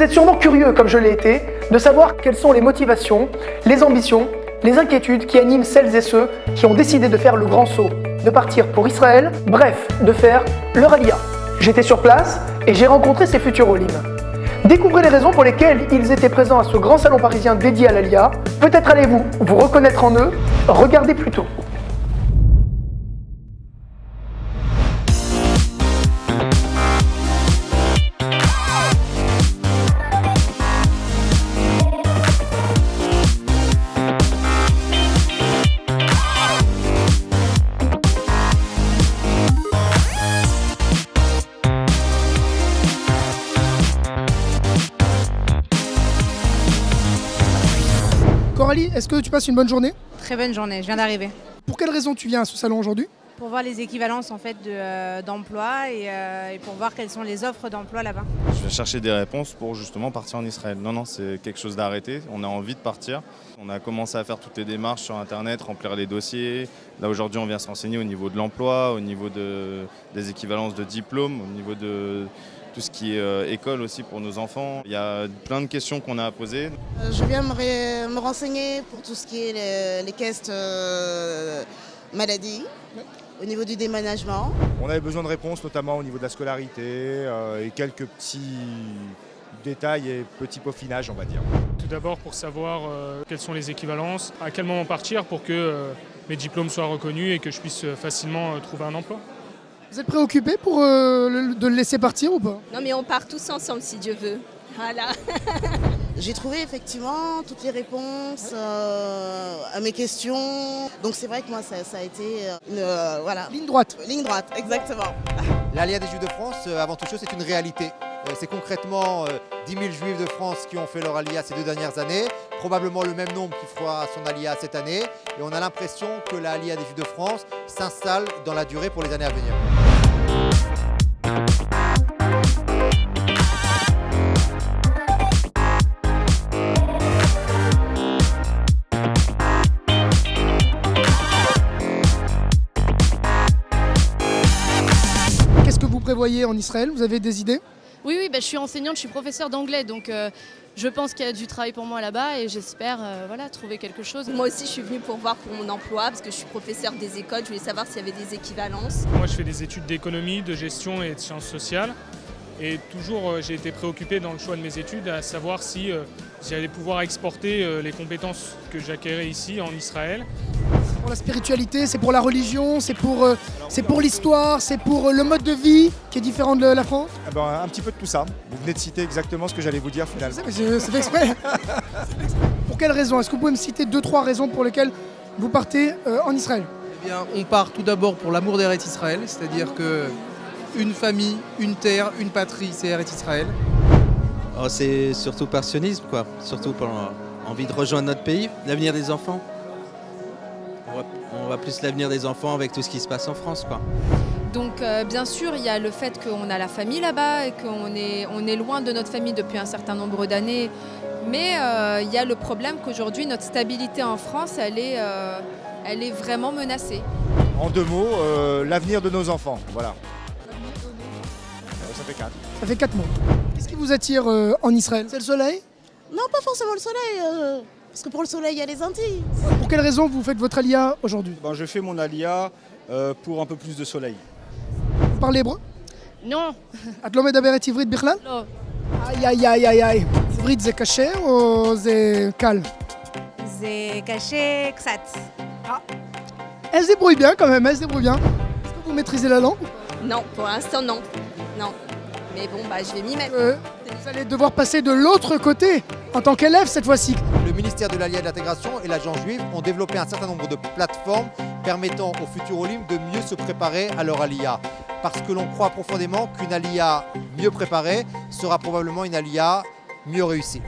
Vous êtes sûrement curieux, comme je l'ai été, de savoir quelles sont les motivations, les ambitions, les inquiétudes qui animent celles et ceux qui ont décidé de faire le grand saut, de partir pour Israël, bref, de faire leur Aliyah. J'étais sur place et j'ai rencontré ces futurs Olim. Découvrez les raisons pour lesquelles ils étaient présents à ce grand salon parisien dédié à l'Aliyah. Peut-être allez-vous vous reconnaître en eux. Regardez plutôt. Coralie, est-ce que tu passes une bonne journée? Très bonne journée, je viens d'arriver. Pour quelle raison tu viens à ce salon aujourd'hui? Pour voir les équivalences en fait d'emploi et pour voir quelles sont les offres d'emploi là-bas. Je vais chercher des réponses pour justement partir en Israël. Non, c'est quelque chose d'arrêté. On a envie de partir. On a commencé à faire toutes les démarches sur Internet, remplir les dossiers. Là aujourd'hui, on vient se renseigner au niveau de l'emploi, au niveau des équivalences de diplômes, au niveau de tout ce qui est école aussi pour nos enfants. Il y a plein de questions qu'on a à poser. Je viens me renseigner pour tout ce qui est les caisses maladie, au niveau du déménagement. On avait besoin de réponses, notamment au niveau de la scolarité et quelques petits détails et petits peaufinages, on va dire. Tout d'abord pour savoir quelles sont les équivalences, à quel moment partir pour que mes diplômes soient reconnus et que je puisse facilement trouver un emploi. Vous êtes préoccupé de le laisser partir ou pas? Non mais on part tous ensemble si Dieu veut. Voilà. J'ai trouvé effectivement toutes les réponses à mes questions. Donc c'est vrai que moi ça a été voilà. Ligne droite. Ligne droite, exactement. L'Aliyah des Juifs de France, avant toute chose, c'est une réalité. C'est concrètement 10 000 Juifs de France qui ont fait leur Aliyah ces 2 dernières années, probablement le même nombre qui fera son Aliyah cette année. Et on a l'impression que l'Aliyah des Juifs de France s'installe dans la durée pour les années à venir. Qu'est-ce que vous prévoyez en Israël? Vous avez des idées? Oui, je suis enseignante, je suis professeure d'anglais, donc je pense qu'il y a du travail pour moi là-bas et j'espère trouver quelque chose. Moi aussi je suis venue pour voir pour mon emploi parce que je suis professeure des écoles, je voulais savoir s'il y avait des équivalences. Moi je fais des études d'économie, de gestion et de sciences sociales et toujours j'ai été préoccupé dans le choix de mes études à savoir si j'allais pouvoir exporter les compétences que j'acquérais ici en Israël. C'est pour la spiritualité, c'est pour la religion, c'est pour l'histoire, c'est pour le mode de vie qui est différent de la France? Un petit peu de tout ça. Vous venez de citer exactement ce que j'allais vous dire finalement. C'est fait exprès. Pour quelles raisons? Est-ce que vous pouvez me citer 2-3 raisons pour lesquelles vous partez en Israël? Eh bien, on part tout d'abord pour l'amour d'Eretz Israël, c'est-à-dire que une famille, une terre, une patrie, c'est Eretz Israël. Oh, c'est surtout passionnisme, quoi. Surtout pour envie de rejoindre notre pays, l'avenir des enfants. On voit plus l'avenir des enfants avec tout ce qui se passe en France, quoi. Donc bien sûr, il y a le fait qu'on a la famille là-bas et qu'on est loin de notre famille depuis un certain nombre d'années. Mais il y a le problème qu'aujourd'hui, notre stabilité en France, elle est vraiment menacée. En 2 mots, l'avenir de nos enfants, voilà. Ça fait 4. Ça fait 4 mois. Qu'est-ce qui vous attire en Israël? C'est le soleil? Non, pas forcément le soleil, parce que pour le soleil il y a les Antilles. Pour quelle raison vous faites votre Aliyah aujourd'hui? Je fais mon Aliyah pour un peu plus de soleil. Vous parlez hébreu? Non. את לא מדברת עברית בכלל? לא. איי. עברית זה קשה או זה קל? זה קשה קצת. Elle se débrouille bien quand même, elle se débrouille bien. Est-ce que vous maîtrisez la langue? Non, pour l'instant non. Non. Mais bon je vais m'y mettre. Vous allez devoir passer de l'autre côté en tant qu'élève cette fois-ci. Le ministère de l'Aliyah et de l'Intégration et l'Agence juive ont développé un certain nombre de plateformes permettant aux futurs Olim de mieux se préparer à leur Aliyah. Parce que l'on croit profondément qu'une Aliyah mieux préparée sera probablement une Aliyah mieux réussie.